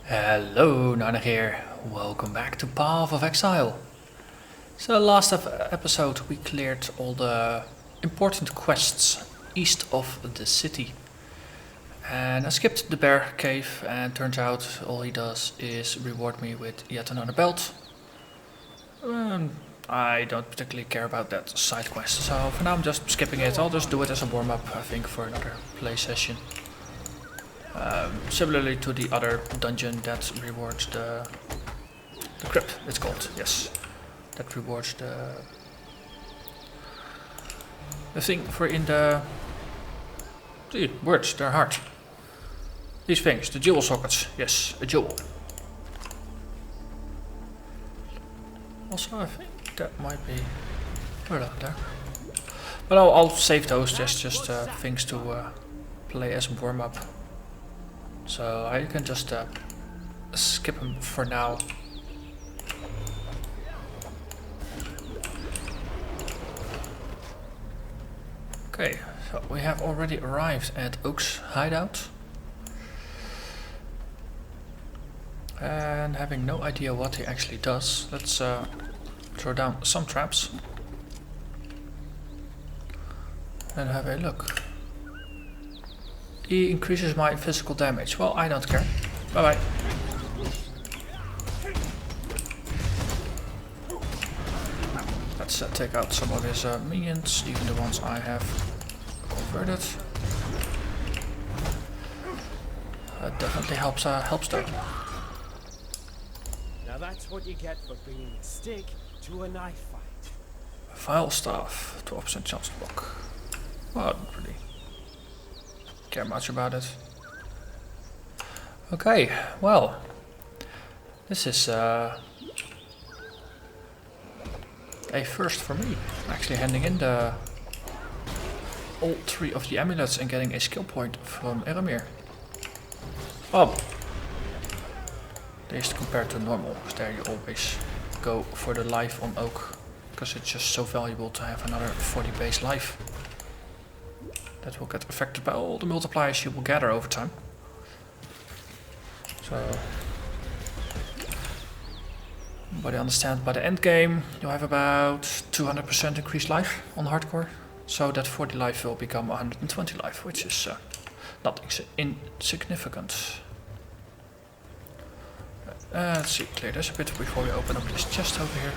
Hello, Narnach here. Welcome back to Path of Exile. So last episode we cleared all the important quests east of the city. And I skipped the bear cave and turns out all he does is reward me with yet another belt. I don't particularly care about that side quest, so for now I'm just skipping it. I'll just do it as a warm-up, I think, for another play session. Similarly to the other dungeon that rewards the crypt, it's called, yes. That rewards the thing for in the... See, words, they're hard. These things, the jewel sockets, yes, a jewel. Also, I think that might be right out there. But I'll save those, just things to play as a warm-up. So I can just skip them for now. Okay, so we have already arrived at Oak's hideout. And having no idea what he actually does, let's throw down some traps. And have a look. He increases my physical damage. Well, I don't care. Bye bye. Let's take out some of his minions, even the ones I have converted. That definitely helps though. Now that's what you get for bringing a stick to a knife fight. Vile staff, 12% chance to block. Well, I don't really care much about it. Okay, well, this is a first for me. Actually handing in all 3 of the amulets and getting a skill point from Eramir. Well, at least compared to normal, because there you always go for the life on Oak, because it's just so valuable to have another 40 base life. That will get affected by all the multipliers you will gather over time. So, but I understand by the end game you have about 200% increased life on hardcore. So that 40 life will become 120 life, which is not insignificant. Let's see, clear this a bit before we open up this chest over here.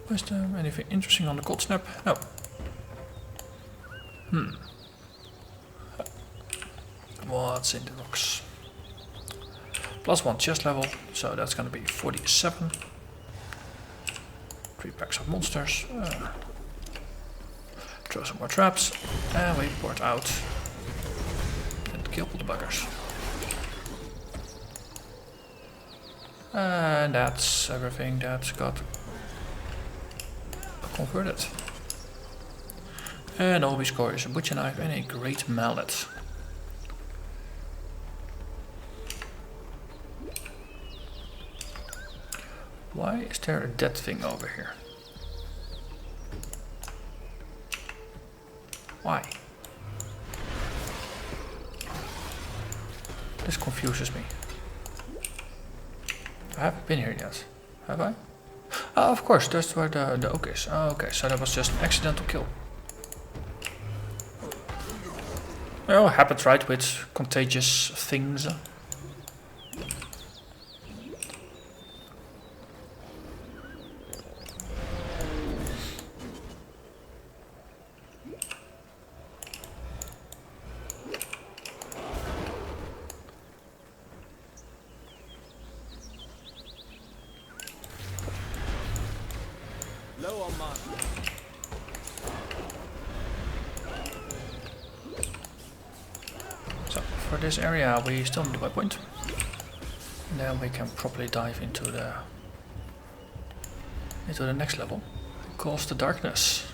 Wisdom, anything interesting on the cold snap? No. What's in the box? +1 chest level, so that's gonna be 47. 3 packs of monsters. Throw some more traps, and we port out and kill the buggers. And that's everything that got converted. And all we score is a butcher knife and a great mallet. Why is there a dead thing over here? Why? This confuses me. I haven't been here yet, have I? Oh, of course, that's where the oak is. Oh, okay, so that was just an accidental kill. Well, it happens, right, with contagious things. Low on mana. So, for this area we still need a waypoint. And then we can properly dive into the next level. Cause the darkness.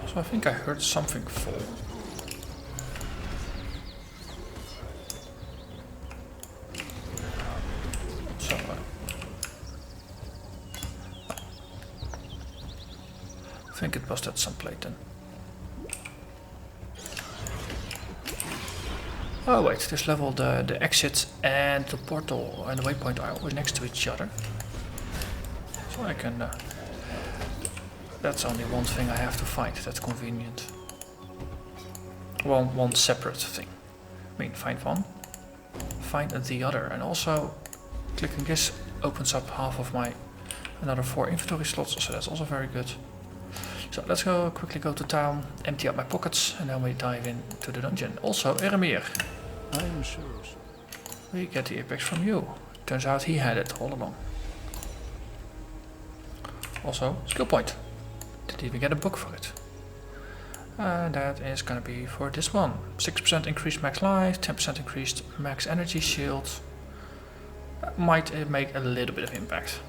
So I think I heard something fall. So I think it was that some plate then. Oh wait, this level the exit and the portal and the waypoint are always next to each other. So I can... that's only one thing I have to find, that's convenient. One separate thing. I mean, find one, find the other, and also clicking this opens up half of my another 4 inventory slots, so that's also very good. So let's quickly go to town, empty out my pockets, and then we dive into the dungeon. Also, Eramir. I am sure. We get the apex from you. Turns out he had it all along. Also, skill point. Didn't even get a book for it. And that is gonna be for this one. 6% increased max life, 10% increased max energy shield. That might make a little bit of impact.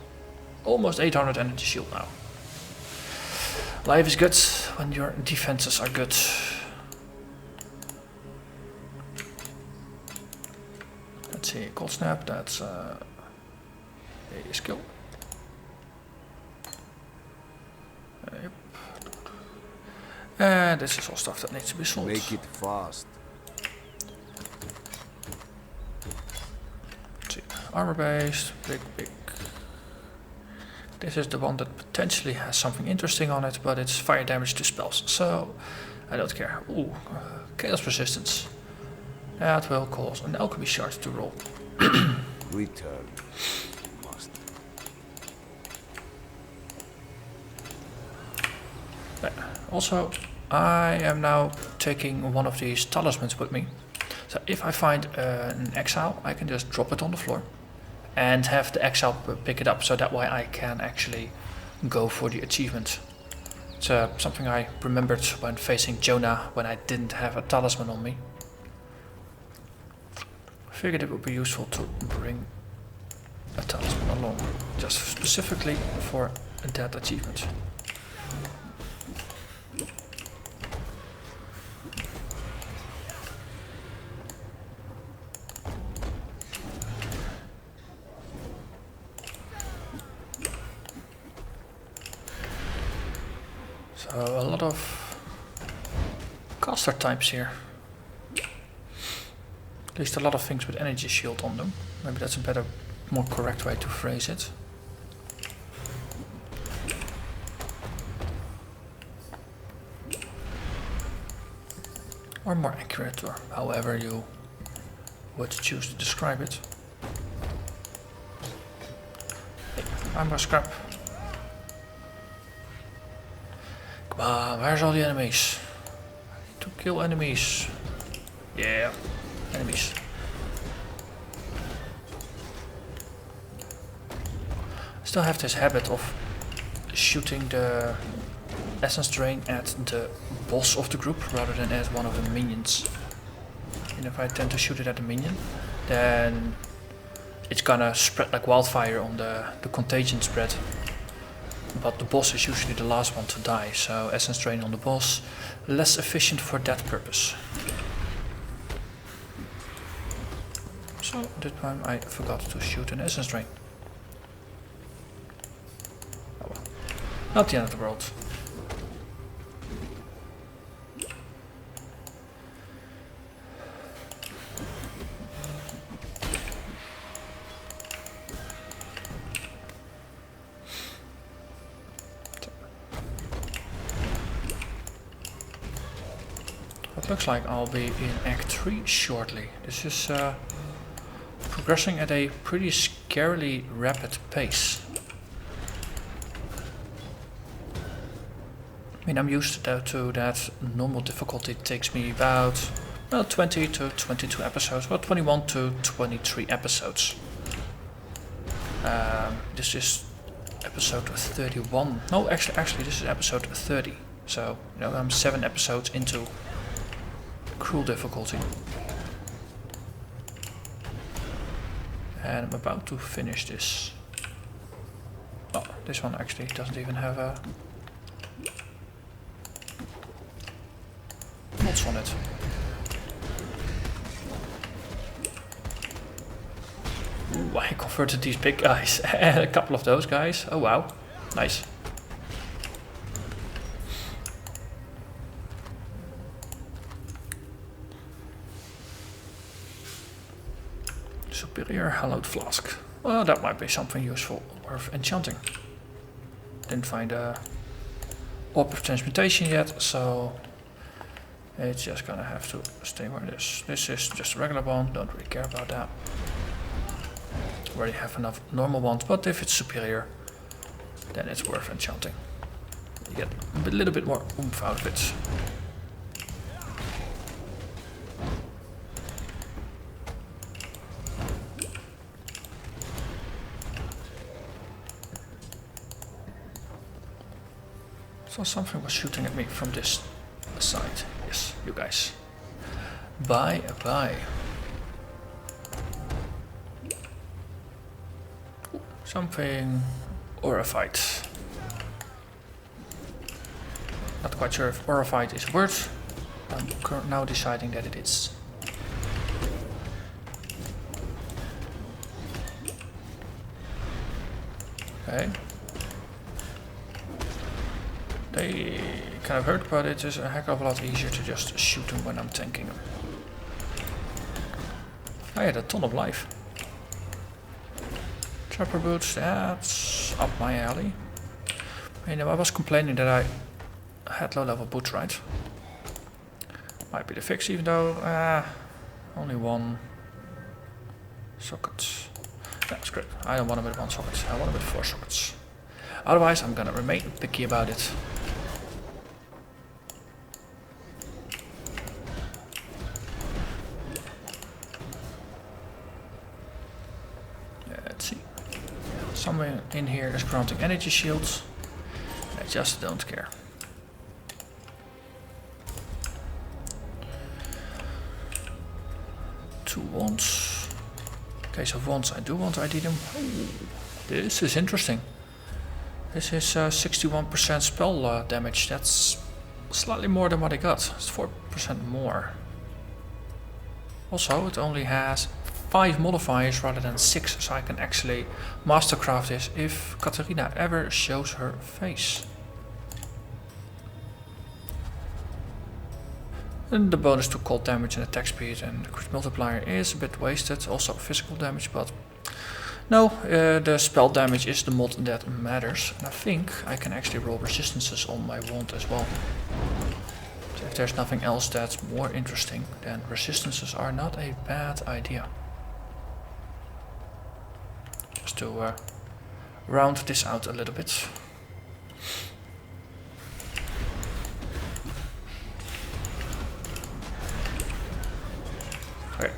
Almost 800 energy shield now. Life is good when your defenses are good. Let's see, cold snap, that's a skill. Yep. And this is all stuff that needs to be sold. Make it fast. Let's see, armor based, big. This is the one that potentially has something interesting on it, but it's fire damage to spells, so I don't care. Ooh, chaos resistance. That will cause an alchemy shard to roll. Return. Must. Also, I am now taking one of these talismans with me. So if I find an exile, I can just drop it on the floor and have the exile pick it up, so that way I can actually go for the achievement. It's something I remembered when facing Jonah when I didn't have a talisman on me. I figured it would be useful to bring a talisman along, just specifically for that achievement. So a lot of caster types here. At least a lot of things with energy shield on them. Maybe that's a better, more correct way to phrase it. Or more accurate, or however you would choose to describe it. I'm gonna scrap. Come on, where's all the enemies? To kill enemies. Yeah, enemies. I still have this habit of shooting the essence drain at the boss of the group rather than at one of the minions. And if I tend to shoot it at the minion, then it's gonna spread like wildfire on the contagion spread. But the boss is usually the last one to die, so essence drain on the boss, less efficient for that purpose. So this time I forgot to shoot an essence drain. Oh well, not the end of the world. Looks like I'll be in Act 3 shortly. This is progressing at a pretty scarily rapid pace. I mean, I'm used to that normal difficulty takes me about 20 to 22 episodes, well 21 to 23 episodes. This is episode 31. No, actually this is episode 30. So, you know, I'm 7 episodes into cruel difficulty. And I'm about to finish this. Oh, this one actually doesn't even have a mods on it. Ooh, I converted these big guys and a couple of those guys. Oh wow, nice. Superior hallowed flask. Well, that might be something useful worth enchanting. Didn't find a orb of transmutation yet, so it's just gonna have to stay where it is. This is just a regular one, don't really care about that. Already have enough normal ones, but if it's superior, then it's worth enchanting. You get a little bit more oomph out of it. So something was shooting at me from this side. Yes, you guys. Bye bye. Something horrified. Not quite sure if horrified is a word. I'm now deciding that it is. Okay. They kind of hurt, but it is a heck of a lot easier to just shoot them when I'm tanking them. I had a ton of life. Trapper boots, that's up my alley. I was complaining that I had low level boots, right? Might be the fix, even though only one socket. That's great. I don't want it with one socket, I want it with 4 sockets. Otherwise, I'm gonna remain picky about it. Let's see. Somewhere in here is granting energy shields. I just don't care. Two wands. In case of wands, I do want to ID them. Ooh, this is interesting. This is 61% spell damage. That's slightly more than what I got. It's 4% more. Also, it only has 5 modifiers rather than 6, so I can actually mastercraft this if Katarina ever shows her face. And the bonus to cold damage and attack speed and the crit multiplier is a bit wasted. Also physical damage, but no, the spell damage is the mod that matters. And I think I can actually roll resistances on my wand as well. So if there's nothing else that's more interesting, then resistances are not a bad idea. Just to round this out a little bit. Okay,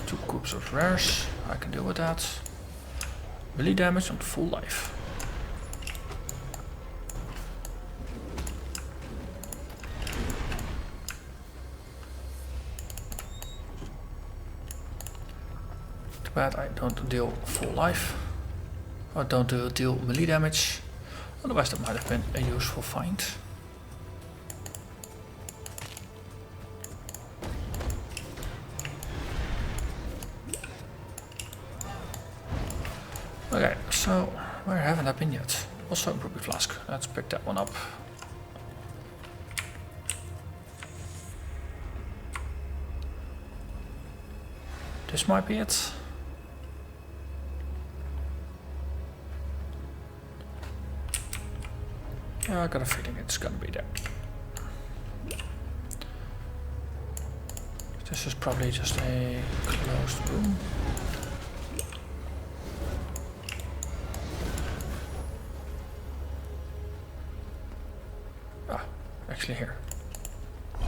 2 cubes of rares, I can deal with that. Melee damage on full life. Too bad I don't deal full life. Or don't deal melee damage. Otherwise that might have been a useful find. Okay, so where haven't I been yet? Also a ruby flask. Let's pick that one up. This might be it. Yeah, I got a feeling it's gonna be there. This is probably just a closed room. Actually here. So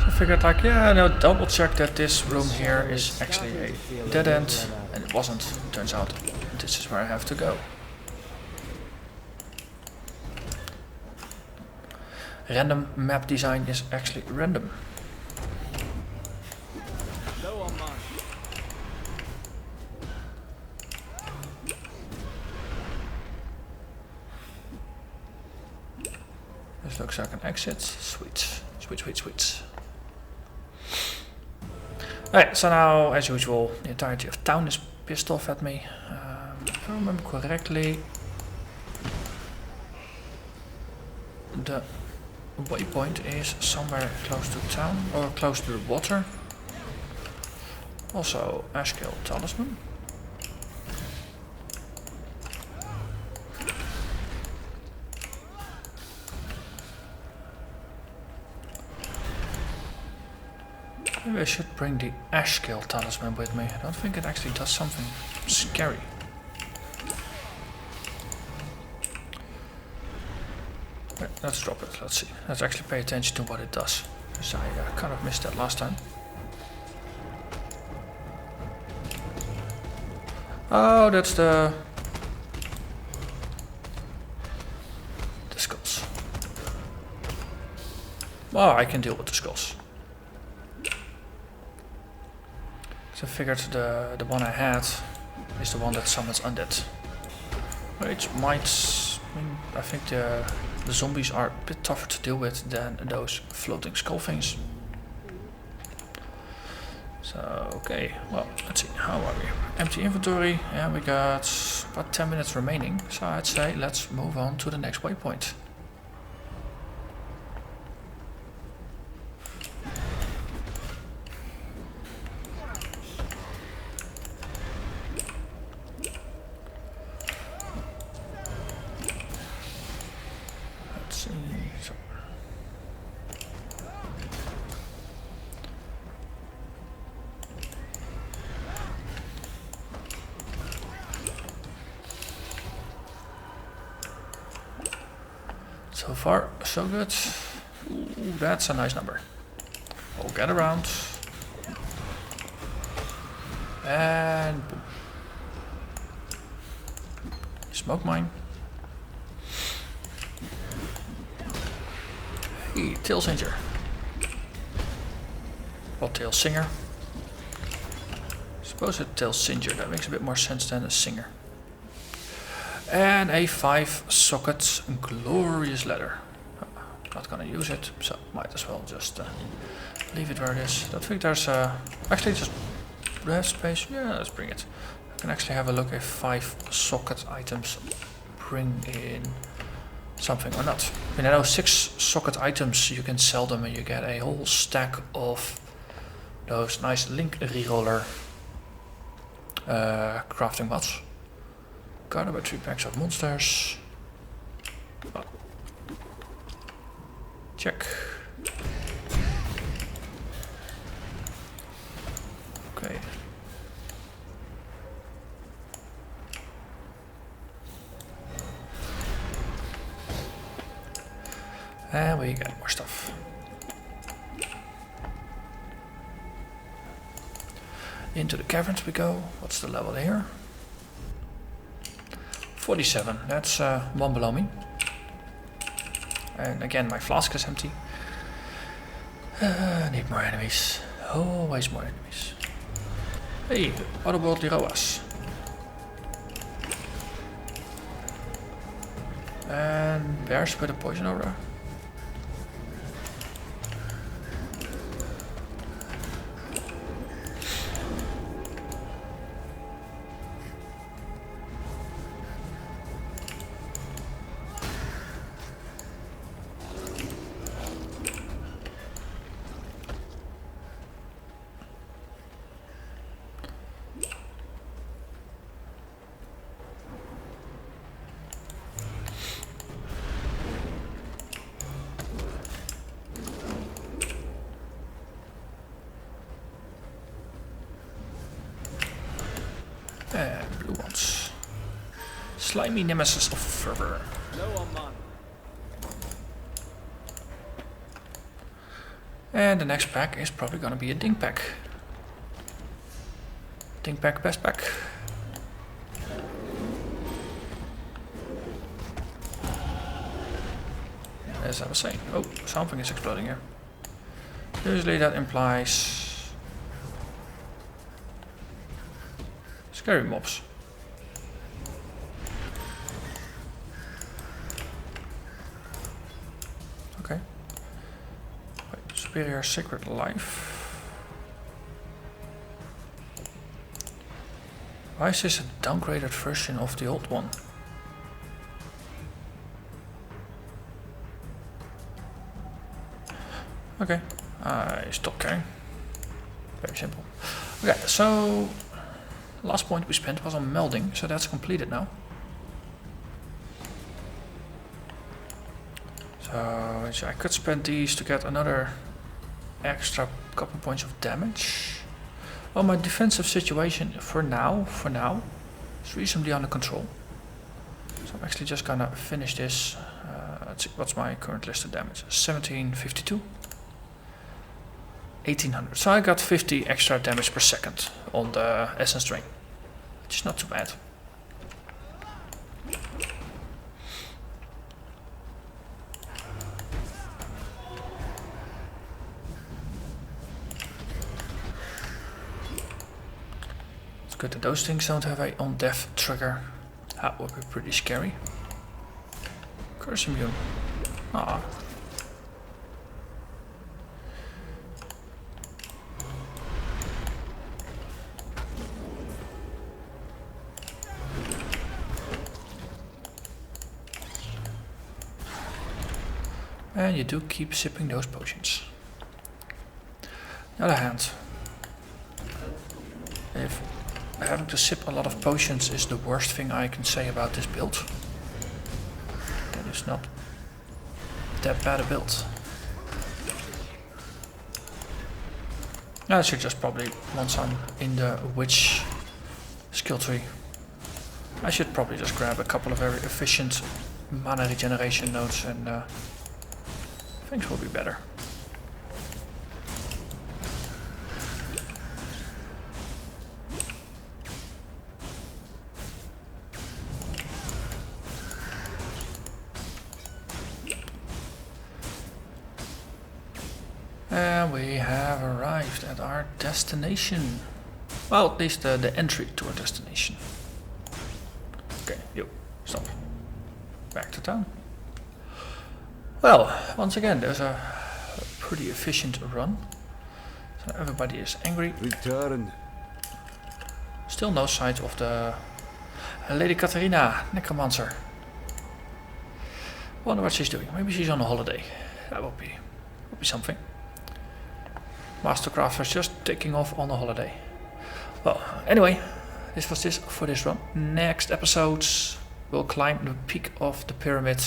I figured like, yeah, no, double check that this room here is actually a dead end, and it wasn't. Turns out this is where I have to go. Random map design is actually random. This looks like an exit. Sweet. Sweet, sweet, sweet. Alright, so now, as usual, the entirety of town is pissed off at me. If I remember correctly, the waypoint is somewhere close to town, or close to the water. Also, Ashkill Talisman. Maybe I should bring the Ashkill Talisman with me. I don't think it actually does something scary. Right, let's drop it. Let's see. Let's actually pay attention to what it does. Because I kind of missed that last time. Oh, that's the skulls. Well, I can deal with the skulls. So I figured the one I had is the one that summons undead. Which might mean I think the zombies are a bit tougher to deal with than those floating skull things. So, okay, well, let's see, how are we? Empty inventory, and we got about 10 minutes remaining, so I'd say let's move on to the next waypoint. Let's see, so far, so good. Ooh, that's a nice number. We'll get around. And boom. Smoke mine. Hey, Tail Singer. Well, Tail Singer. Suppose it's Tail Singer, that makes a bit more sense than a singer. And a 5-socket glorious ladder. Not gonna use it, so might as well just leave it where it is. Don't think there's actually just rest space. Yeah, let's bring it. I can actually have a look if 5-socket items bring in something or not. I mean, I know 6-socket items you can sell them and you get a whole stack of those nice link reroller crafting mods. Got about 3 packs of monsters. Oh. Check. Okay. And we get more stuff. Into the caverns we go. What's the level here? 47, that's one below me. And again, my flask is empty. Need more enemies. Always more enemies. Hey, otherworldly Roas. And bears with a poison aura. And blue ones. Slimy nemesis of fervor. And the next pack is probably gonna be a ding pack. Ding pack, best pack. As I was saying. Oh, something is exploding here. Usually that implies scary mobs. Okay. Wait, superior sacred life. Why is this a downgraded version of the old one? Okay, I stopped caring. Very simple. Okay, so last point we spent was on melding, so that's completed now. So I could spend these to get another extra couple points of damage. Well, my defensive situation for now is reasonably under control. So I'm actually just gonna finish this. Let's see, what's my current listed damage? 1752. 1800. So I got 50 extra damage per second on the essence drain, which is not too bad. It's good that those things don't have a on-death trigger. That would be pretty scary. Curse immune. Ah. And you do keep sipping those potions. On the other hand, if having to sip a lot of potions is the worst thing I can say about this build, then it's not that bad a build. I should just probably, once I'm in the witch skill tree, I should probably just grab a couple of very efficient mana regeneration nodes and things will be better. And we have arrived at our destination. Well, at least the entry to our destination. Okay, yo, stop. Back to town. Well, once again, there's a pretty efficient run. So everybody is angry. Return. Still no signs of the Lady Katarina, necromancer. Wonder what she's doing. Maybe she's on a holiday. That would be something. Mastercrafter's just taking off on a holiday. Well, anyway, this was this for this run. Next episodes, we'll climb the peak of the pyramid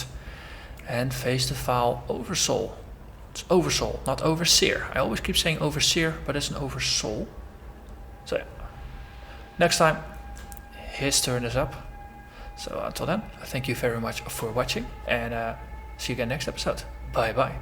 and face the foul Oversoul. It's Oversoul, not Overseer. I always keep saying Overseer, but it's an Oversoul. So yeah. Next time, his turn is up. So until then, thank you very much for watching, and see you again next episode. Bye bye.